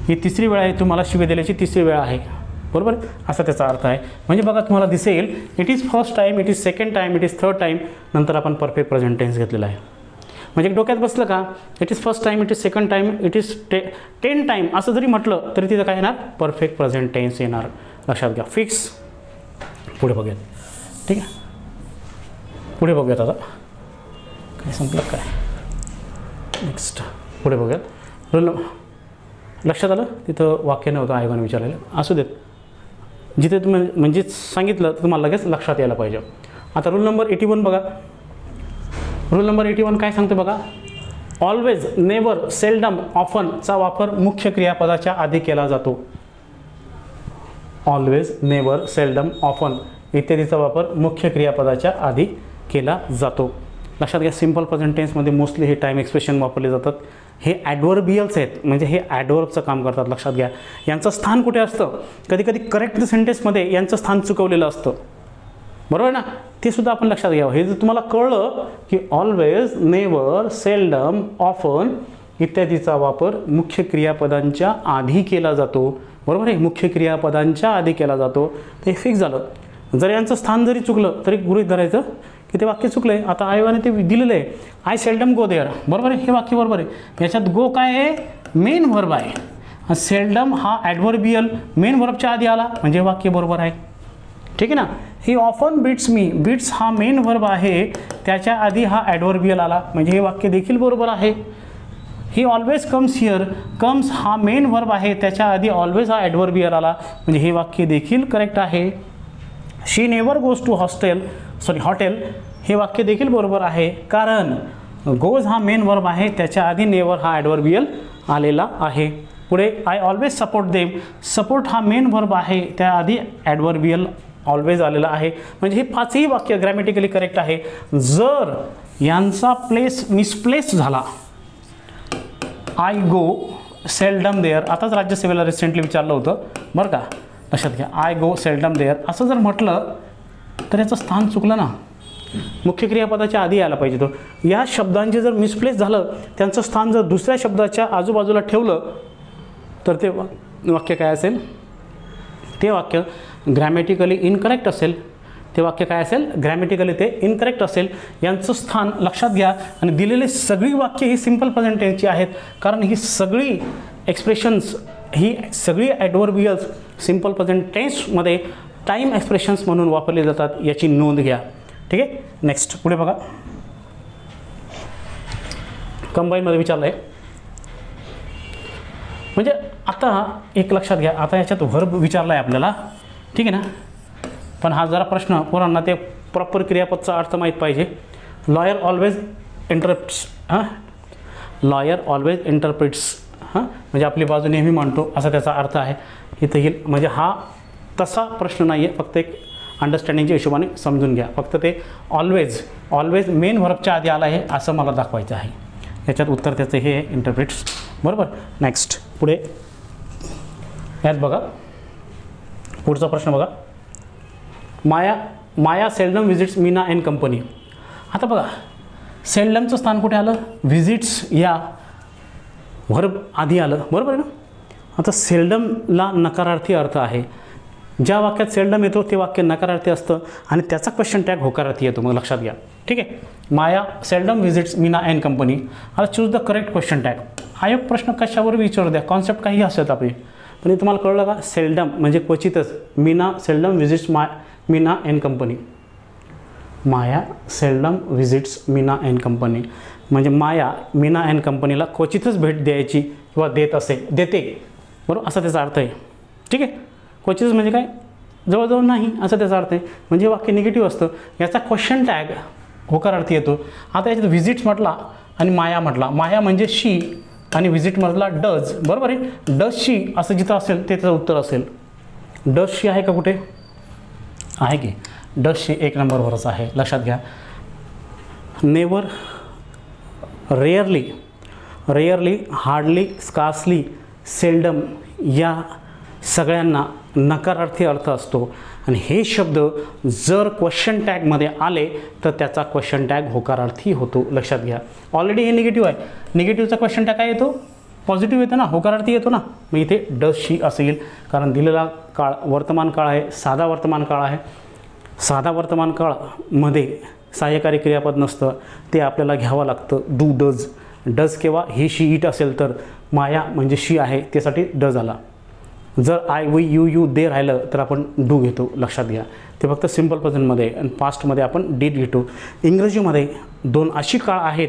ही तिसरी वेळ आहे, तुम्हाला शिवी दिल्याची तिसरी वेळ आहे. बरोबर, असा त्याचा अर्थ आहे. म्हणजे बघा तुम्हाला दिसेल it is first time, it is second time, it is third time, नंतर आपण परफेक्ट प्रेझेंट टेन्स घेतलेला आहे. म्हणजे डोक्यात बसलं का, it is first time, it is second time, it is 10 time असं जरी म्हटलं तरी तिथं काय येणार, परफेक्ट प्रेझेंट टेन्स येणार. लक्षात घ्या, फिक्स. पुढे बघूयात. ठीक आहे, पुढे बघूयात. आता काय संपलं काय, नेक्स्ट पुढे बघूयात. लक्षात आलं, तिथं वाक्य नव्हतं आयोगाने विचारलेलं, असू देत. जिथे तुम्ही म्हणजे सांगितलं तर तुम्हाला लगेच लक्षात यायला पाहिजे. आता रूल नंबर 81 बघा. रूल नंबर 81 काय सांगते बघा, ऑलवेज, नेवर, सेल्डम, ऑफनचा वापर मुख्य क्रियापदाच्या आधी केला जातो. ऑलवेज, नेवर, सेल्डम, ऑफन इत्यादीचा वापर मुख्य क्रियापदाच्या आधी केला जातो. लक्षात घ्या, सिम्पल प्रेझेंट टेन्समध्ये मोस्टली हे टाईम एक्सप्रेशन वापरले जातात. हे ॲडवर्बियल्स आहेत, म्हणजे हे ॲडवर्बचं काम करतात. लक्षात घ्या, यांचं स्थान कुठे असतं, कधी कधी करेक्ट सेंटेन्समध्ये यांचं स्थान चुकवलेलं असतं. बरोबर ना, ते सुद्धा आपण लक्षात घ्यावं. हे जर तुम्हाला कळलं की ऑलवेज, नेवर, सेल्डम, ऑफन इत्यादीचा वापर मुख्य क्रियापदांच्या आधी केला जातो. बरोबर आहे, मुख्य क्रियापदांच्या आधी केला जातो, ते फिक्स झालं. जर यांचं स्थान जरी चुकलं तरी गृहीत धरायचं की ते वाक्य चुकलं आहे. आता आयोगाने ते दिलेलं आहे, आय सेल्डम गो देअर. बरोबर आहे, हे वाक्य बरोबर आहे. याच्यात गो काय आहे, मेन व्हर्ब आहे. सेल्डम हा ॲडवर्बियल मेन व्हर्बच्या आधी आला म्हणजे वाक्य बरोबर आहे. ठीक आहे ना. He often beats me, beats हा मेन व्हर्ब आहे, त्याच्या आधी हा ॲडवर्बियल आला म्हणजे हे वाक्य देखील बरोबर आहे. ही ऑलवेज कम्स हिअर, कम्स हा मेन व्हर्ब आहे, त्याच्या आधी ऑलवेज हा ॲडवर्बियल आला म्हणजे हे वाक्य देखील करेक्ट आहे. शी नेवर गोज टू हॉटेल हे वाक्य देखील बरोबर आहे, कारण गोज हा मेन व्हर्ब आहे, त्याच्या आधी नेवर हा ॲडवर्बियल आलेला आहे. पुढे I always support them, support हा मेन व्हर्ब आहे, त्याआधी ॲडवर्बियल ऑलवेज आलेला आहे म्हणजे हे पाचही वाक्य ग्रॅमॅटिकली करेक्ट आहे. जर यांचा प्लेस मिसप्लेस झाला, आय गो सेल्डम देअर, आताच राज्यसेवेला रिसेंटली विचारलं होतं बरं का, लक्षात घ्या, आय गो सेल्डम देअर असं जर म्हटलं तर याचं स्थान चुकलं ना, मुख्य क्रियापदाच्या आधी यायला पाहिजे. तो या शब्दांचे जर मिसप्लेस झालं, त्यांचं स्थान जर दुसऱ्या शब्दाच्या आजूबाजूला ठेवलं तर ते वाक्य काय असेल, ते वाक्य ग्रॅमॅटिकली इनकरेक्ट असेल. ते वाक्य काय असेल, ग्रॅमॅटिकली ते इनकरेक्ट असेल. यांचं स्थान लक्षात घ्या. आणि दिलेली सगळी वाक्य ही सिम्पल प्रेझेंट टेन्सची आहेत, कारण ही सगळी एक्सप्रेशन्स, ही सगळी ॲडवर्बियल्स सिम्पल प्रेझेंट टेन्समध्ये टाईम एक्सप्रेशन्स म्हणून वापरले जातात, याची नोंद घ्या. ठीक आहे. नेक्स्ट पुढे बघा, कंबाईनमध्ये विचारलं आहे. म्हणजे आता एक लक्षात घ्या, आता याच्यात व्हर्ब विचारला आहे आपल्याला, ठीक आहे ना, पण हा जरा प्रश्न पोरांना ते प्रॉपर क्रियापदचा अर्थ माहीत पाहिजे. Lawyer always interrupts, lawyer always interprets, म्हणजे आपली बाजू नेहमी मांडतो असा त्याचा अर्थ आहे. इथं येईल म्हणजे हा तसा प्रश्न नाही आहे, फक्त एक अंडरस्टँडिंगच्या हिशोबाने समजून घ्या. फक्त ते ऑलवेज मेन व्हर्बच्या आधी आला आहे असं मला दाखवायचं आहे. याच्यात उत्तर त्याचं हे आहे, इंटरप्रिट्स. बरोबर. नेक्स्ट पुढे यात बघा, पुढचा प्रश्न बघा, Maya seldom visits Meena and company. आता बघा, सेल्डमचं स्थान कुठे आलं, विजिट्स या व्हर्ब आधी आलं. बरोबर आहे ना. आता सेल्डमला नकारार्थी अर्थ आहे. ज्या वाक्यात सेल्डम येतो ते वाक्य नकारार्थी असतं आणि त्याचा क्वेश्चन टॅग होकारार्थी येतो. मग लक्षात घ्या. ठीक आहे. Maya seldom visits Meena and company. आता choose the correct question tag. हा एक प्रश्न कशावर विचारू द्या, कॉन्सेप्ट काही असत आपली, पण हे तुम्हाला कळलं का, सेल्डम म्हणजे क्वचितच. Meena seldom visits Meena and company. Maya seldom visits Meena and company म्हणजे माया मीना अँड कंपनीला क्वचितच भेट द्यायची किंवा देते. बरोबर, असा त्याचा अर्थ आहे. ठीक आहे. क्वचितच म्हणजे काय, जवळजवळ नाही असं त्याचा अर्थ आहे. म्हणजे वाक्य निगेटिव्ह असतं. याचा क्वेश्चन टॅग होकारार्थी येतो. आता याच्यात व्हिजिट्स म्हटला आणि माया म्हटला. माया म्हणजे शी, आणि व्हिजिटमधला डज, बरोबर आहे. डजशी असं जिथं असेल ते त्याचं उत्तर असेल. डजशी आहे का कुठे आहे की डजशी 1 नंबरवरच आहे, लक्षात घ्या. Never, rarely, hardly, scarcely, seldom या सगळ्यांना नकारार्थी अर्थ असतो. आणि हे शब्द जर क्वेश्चन टॅगमध्ये आले तर त्याचा क्वेश्चन टॅग होकारार्थी होतो, लक्षात घ्या. ऑलरेडी हे निगेटिव्ह आहे, निगेटिव्हचा क्वेश्चन टॅग काय येतो, पॉझिटिव्ह येतो ना, होकारार्थी येतो ना. मग इथे डजशी असेल, कारण दिलेला काळ वर्तमान काळ आहे, साधा वर्तमान काळ आहे. साधा वर्तमान काळामध्ये सहाय्यकारी क्रियापद नसतं, ते आपल्याला घ्यावं लागतं. Do, does. डज केव्हा, ही, शी, इट असेल तर माया म्हणजे शी आहे, त्यासाठी डज आला. जर आय, वी, यू, दे राहिलं तर आपण डू घेतो, लक्षात घ्या. ते फक्त सिम्पल प्रेझेंटमध्ये आणि पास्टमध्ये आपण डीड घेतो. इंग्रजीमध्ये 2 अशी काळ आहेत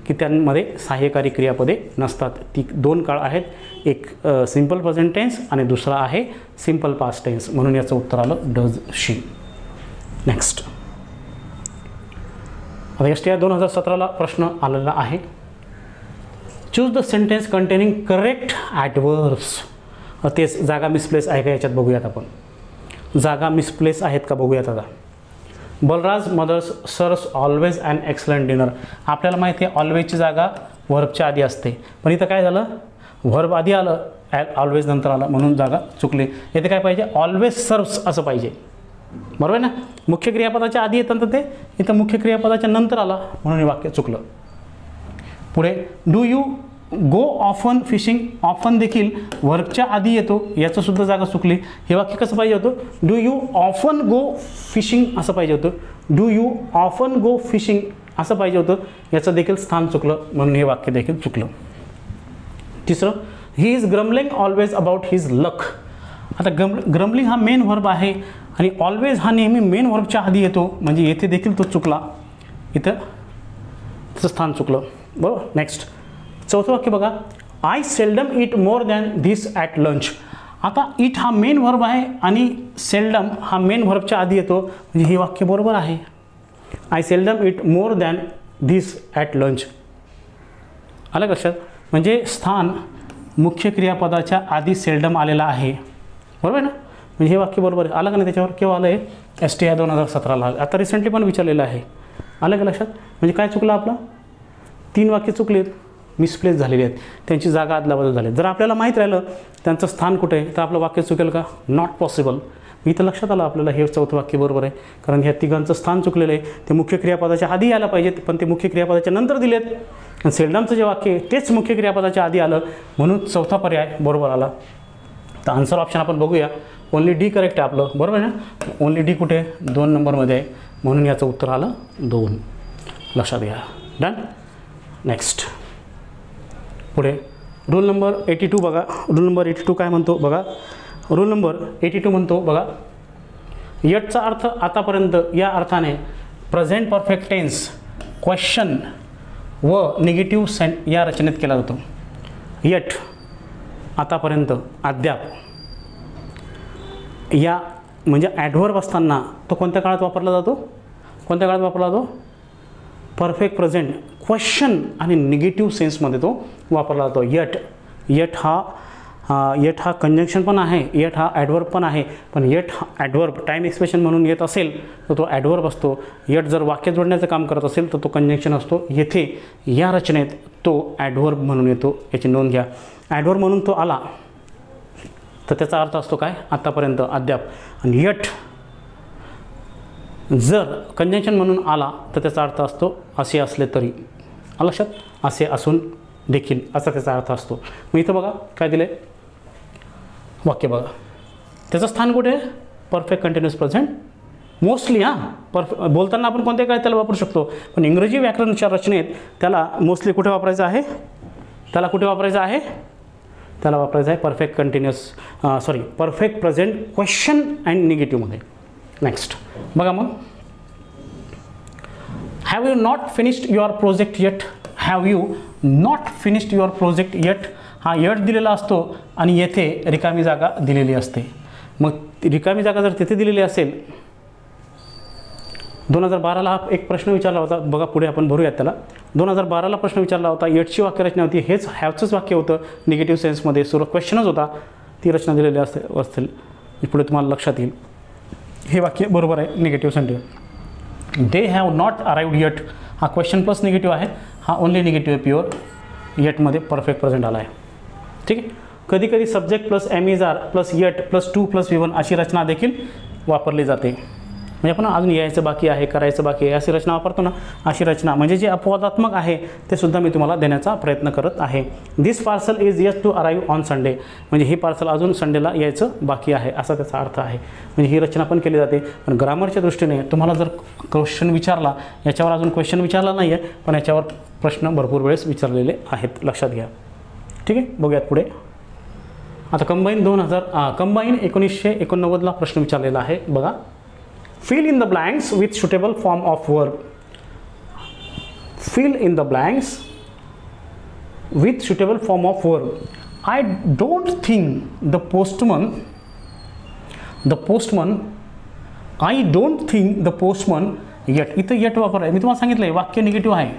की त्यांमध्ये सहाय्यकारी क्रियापदे नसतात. ती 2 काळ आहेत, एक सिम्पल प्रेझेंट टेन्स आणि दुसरा आहे सिम्पल पास्ट टेन्स. म्हणून याचं उत्तर आलं डज, शी. नेक्स्ट, आता या 2017ला प्रश्न आलेला आहे. Choose the sentence containing correct adverbs. तेच जागा मिसप्लेस आहे का याच्यात बघूयात आपण. जागा मिसप्लेस आहेत का बघूयात आता. बलराज मदर्स सर्स ऑलवेज ॲन एक्सलंट डिनर. आपल्याला माहिती आहे ऑलवेजची जागा व्हर्बच्या आधी असते, पण इथं काय झालं, व्हर्ब आधी आलं, ऑलवेज नंतर आलं, म्हणून जागा चुकली. इथे काय पाहिजे, ऑलवेज सर्व्स असं पाहिजे, बरोबर ना. मुख्य क्रियापदाच्या आधी येतं तर ते इथं मुख्य क्रियापदाच्या नंतर आला, म्हणून हे वाक्य चुकलं. पुढे, do you go often fishing. Often देखील वर्बच्या आधी येतो, याचं सुद्धा जागा चुकली. हे वाक्य कसं पाहिजे होतं, do you often go fishing असं पाहिजे होतं. Do you often go fishing असं पाहिजे होतं, याचं देखील स्थान चुकलं, म्हणून हे वाक्य देखील चुकलं. तिसरं, he is grumbling always about his luck. आता ग्रमलिंग हा मेन व्हर्ब आहे आणि ऑलवेज हा नेहमी मेन व्हर्बच्या आधी येतो, म्हणजे येथे देखील तो चुकला, इथं त्याचं स्थान चुकलं, बरोबर. नेक्स्ट, चौथं वाक्य बघा, I seldom it more than this at lunch. आता इट हा मेन व्हर्ब आहे आणि सेल्डम हा मेन व्हर्बच्या आधी येतो, म्हणजे हे वाक्य बरोबर आहे. I seldom it more than this at lunch. आलं लक्षात, म्हणजे स्थान मुख्य क्रियापदाच्या आधी सेल्डम आलेला आहे, बरोबर आहे ना. म्हणजे हे वाक्य बरोबर आहे. आलं का नाही त्याच्यावर, केव्हा आलं आहे, STI 2017ला. आता रिसेंटली पण विचारलेलं आहे. आलं का लक्षात, म्हणजे काय चुकलं आपलं, 3 वाक्य चुकलेत, मिसप्लेस झालेली आहेत, त्यांची जागा अदलाबदल झाली. जर आपल्याला माहीत राहिलं त्यांचं स्थान कुठे आहे तर आपलं वाक्य चुकेल का, नॉट पॉसिबल. इथं लक्षात आलं आपल्याला हे चौथं वाक्य बरोबर आहे, कारण ह्या तिघांचं स्थान चुकलेलं आहे. ते मुख्य क्रियापदाच्या आधी यायला पाहिजेत, पण ते मुख्य क्रियापदाच्या नंतर दिलेत. आणि सेल्डमचं जे वाक्य तेच मुख्य क्रियापदाच्या आधी आलं, म्हणून चौथा पर्याय बरोबर आला. तर आन्सर ऑप्शन आपण बघूया, ओनली डी करेक्ट आहे आपलं, बरोबर आहे ना. ओनली डी कुठे, 2 नंबरमध्ये आहे, म्हणून याचं उत्तर आलं 2, लक्षात घ्या. डन. नेक्स्ट, पुढे रूल नंबर 82 बघा. रूल नंबर 82 काय म्हणतो बघा. रूल नंबर 82 म्हणतो बघा, यटचा अर्थ आतापर्यंत या अर्थाने प्रेझेंट परफेक्ट टेन्स, क्वेश्चन व निगेटिव्ह या रचनेत केला जातो. यट आतापर्यंत, अद्याप, या म्हणजे ॲडव्हर्ब असताना तो कोणत्या काळात वापरला जातो, कोणत्या काळात वापरला जातो, परफेक्ट प्रेझेंट, क्वेश्चन आणि निगेटिव्ह सेन्समध्ये तो वापरला जातो. यट हा कंजंक्शन पण आहे, यट हा ॲडव्हर्ब पण आहे, पण यट हा ॲडव्हर्ब टाईम एक्सप्रेशन म्हणून येत असेल तर तो ॲडव्हर्ब असतो. यट जर वाक्य जोडण्याचं काम करत असेल तर तो कंजंक्शन असतो. येथे या रचनेत तो ॲडव्हर्ब म्हणून येतो, याची नोंद घ्या. ॲडव्हर्ब म्हणून तो आला तर त्याचा अर्थ असतो काय, आत्तापर्यंत, अद्याप. आणि यट जर कंजंक्शन म्हणून आला तर त्याचा अर्थ असतो असे असले तरी. लक्षात, असे असून देखील असा त्याचा अर्थ असतो. मग इथं बघा काय दिलं आहे, वाक्य बघा, त्याचं स्थान कुठे आहे, परफेक्ट कंटिन्युअस प्रेझेंट मोस्टली. बोलताना आपण कोणत्या काळात त्याला वापरू शकतो, पण इंग्रजी व्याकरणच्या रचनेत त्याला मोस्टली कुठे वापरायचं आहे, त्याला कुठे वापरायचं आहे, त्याला वापरायचं आहे perfect continuous perfect present question and निगेटिव्हमध्ये. नेक्स्ट बघा मग, have you not finished your project yet. Have you not finished your project yet हा यट दिलेला असतो आणि येथे रिकामी जागा दिलेली असते. मग रिकामी जागा जर तिथे दिलेली असेल, 2012ला एक प्रश्न विचारला होता बघा, पुढे आपण भरूयात त्याला. 2012ला प्रश्न विचारला होता, येटची वाक्यरचना होती, हेच हॅवचंच वाक्य होतं निगेटिव्ह सेन्समध्ये, क्वेश्चनच होता, ती रचना दिलेली असतील. पुढे तुम्हाला लक्षात येईल. हे वाक्य बरोबर आहे negative sentence. They have not arrived yet, हा क्वेश्चन प्लस निगेटिव्ह आहे, हा ओनली निगेटिव्ह आहे प्युअर. येटमध्ये परफेक्ट प्रेझेंट आला आहे. ठीक आहे. कधी कधी subject plus am is are plus yet plus to plus V1 अशी रचना देखील वापरली जाते. म्हणजे आपण अजून यायचं बाकी आहे, करायचं बाकी आहे अशी रचना वापरतो ना, अशी रचना म्हणजे जे अपवादात्मक आहे ते सुद्धा मी तुम्हाला देण्याचा प्रयत्न करत आहे. This parcel is yet to arrive on Sunday, म्हणजे हे पार्सल अजून संडेला यायचं बाकी आहे असा त्याचा अर्थ आहे. म्हणजे ही रचना पण केली जाते. पण ग्रामरच्या दृष्टीने तुम्हाला जर क्वेश्चन विचारला, याच्यावर अजून क्वेश्चन विचारला नाही आहे, पण याच्यावर प्रश्न भरपूर वेळेस विचारलेले आहेत, लक्षात घ्या. ठीक आहे. बघूयात पुढे. आता कंबाईन 1989ला प्रश्न विचारलेला आहे बघा. Fill in the blanks with suitable form of verb. Fill in the blanks with suitable form of verb. I don't think the postman. I don't think the postman yet. इथं yet वापर आहे. मी तुम्हाला सांगितलं आहे वाक्य निगेटिव्ह आहे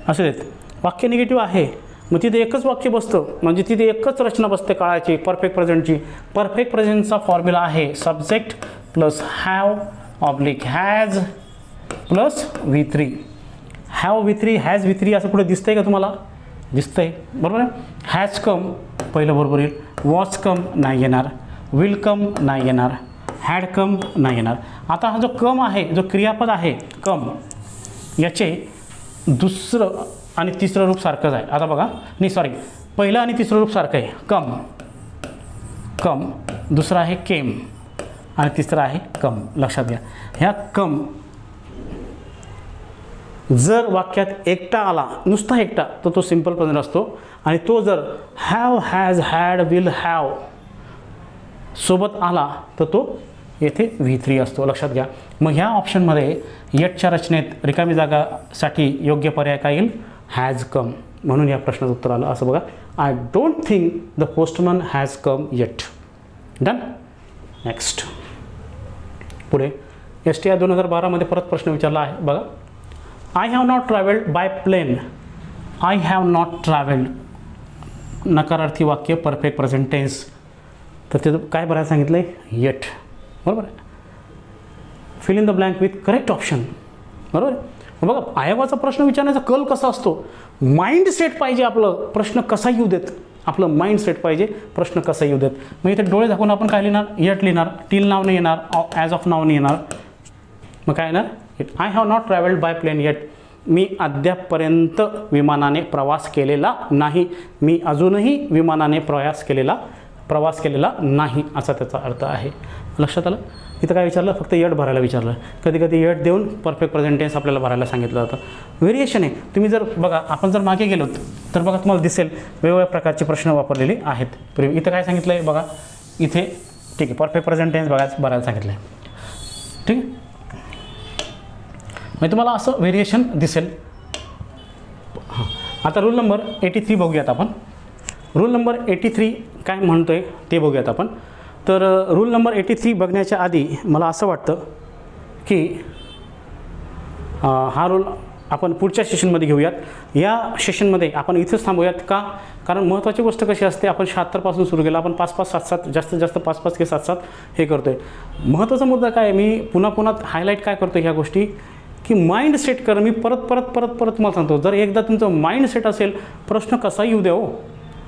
असे देत. वाक्य निगेटिव्ह आहे मग तिथे एकच वाक्य बसतं, म्हणजे तिथे एकच रचना बसते काळाची परफेक्ट प्रेझेंटची. परफेक्ट प्रेझेंटचा फॉर्म्युला आहे subject plus have oblique has plus V3. Have V3 has V3 असं पुढे दिसतंय का तुम्हाला? दिसतंय बरोबर आहे. हॅज कम पहिलं बरोबर येईल, वॉज कम नाही येणार, विल कम नाही येणार, हॅड कम नाही येणार. आता हा जो कम आहे, जो क्रियापद आहे कम, याचे दुसरं आणि तिसरं रूप सारखंच आहे. आता बघा, नाही सॉरी, पहिलं आणि तिसरं रूप सारखं आहे. कम, दुसरं आहे केम आणि तिसरं आहे कम. लक्षात घ्या. ह्या कम जर वाक्यात एकटा आला, नुसता एकटा, तर तो सिंपल प्रेझेंट असतो. आणि तो जर have, has, had, will, have सोबत आला तर तो येथे V3 असतो. लक्षात घ्या. मग ह्या ऑप्शनमध्ये येटच्या रचनेत रिकामी जागासाठी योग्य पर्याय काय येईल? Has come. म्हणून या प्रश्नाचं उत्तर आलं असं बघा. I don't think the postman has come yet. Done. Next पुढे STI 2012मध्ये परत प्रश्न विचारला आहे बघा. I have not travelled by plane. I have not travelled नकारार्थी वाक्य परफेक्ट प्रेझेंट टेन्स. तर ते काय भरायला सांगितलं आहे? येट. बरोबर आहे. Fill in the blank with correct option. बरोबर आहे. बघा, आयोगाचा प्रश्न विचारण्याचा कल कसा असतो, माइंड सेट पाहिजे आपलं, प्रश्न कसा येऊ देत, आपलं माइंड सेट पाहिजे, प्रश्न कसा येऊ देत. मग इथे डोळे झाकून आपण काय लिहिणार? येट लिहिणार. टील नाव नाही येणार, ॲज ऑफ नाव नाही येणार. मग काय येणार? I have not travelled by plane yet. मी अद्यापपर्यंत विमानाने प्रवास केलेला नाही. मी अजूनही विमानाने प्रवास केलेला नाही असा त्याचा अर्थ आहे. लक्षात आलं? इथं काय विचारलं? फक्त येट भरायला विचारलं. कधी कधी येट देऊन परफेक्ट प्रेझेंट टेन्स आपल्याला भरायला सांगितलं जातं. व्हेरिएशन आहे. तुम्ही जर बघा, आपण जर मागे गेलो तर बघा तुम्हाला दिसेल वेगवेगळ्या प्रकारचे प्रश्न वापरलेले आहेत. इथं काय सांगितलं आहे बघा, इथे ठीक आहे परफेक्ट प्रेझेंट टेन्स भरायला सांगितलं आहे. ठीक आहे. म्हणजे तुम्हाला असं व्हेरिएशन दिसेल. हां, आता रूल नंबर 83 बघूयात आपण. रूल नंबर 83 काय म्हणतोय ते बघूयात आपण. तर रूल नंबर 83 बघण्याच्या आधी मला असं वाटतं की हा रूल आपण पुढच्या सेशनमध्ये घेऊयात. या सेशनमध्ये आपण इथेच थांबूयात. का? कारण महत्त्वाची गोष्ट कशी असते, आपण 76 पासून सुरू केलं, आपण 5-5, 7-7, जास्तीत जास्त 5-5 किंवा 7-7 हे करतो आहे. महत्त्वाचा मुद्दा काय आहे, मी पुन्हा हायलाईट काय करतो ह्या गोष्टी, की माइंड सेट कर. मी परत तुम्हाला सांगतो, जर एकदा तुमचं माइंड सेट असेल, प्रश्न कसा येऊ द्या हो,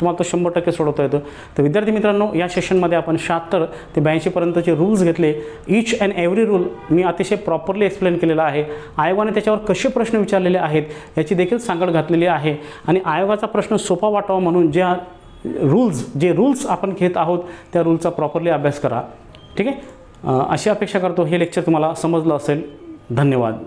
तुम्हाला तो 100% सोडवता येतो. तर विद्यार्थी मित्रांनो, या सेशनमध्ये आपण 76 ते 82 पर्यंतचे रूल्स घेतले. ईच अँड एव्हरी रूल मी अतिशय प्रॉपरली एक्सप्लेन केलेला आहे. आयोगाने त्याच्यावर कसे प्रश्न विचारलेले आहेत याची देखील सांगड घातलेली आहे. आणि आयोगाचा प्रश्न सोपा वाटावा म्हणून जे रूल्स आपण घेत आहोत त्या रूलचा प्रॉपरली अभ्यास करा. ठीक आहे. अशी अपेक्षा करतो हे लेक्चर तुम्हाला समजलं असेल. धन्यवाद.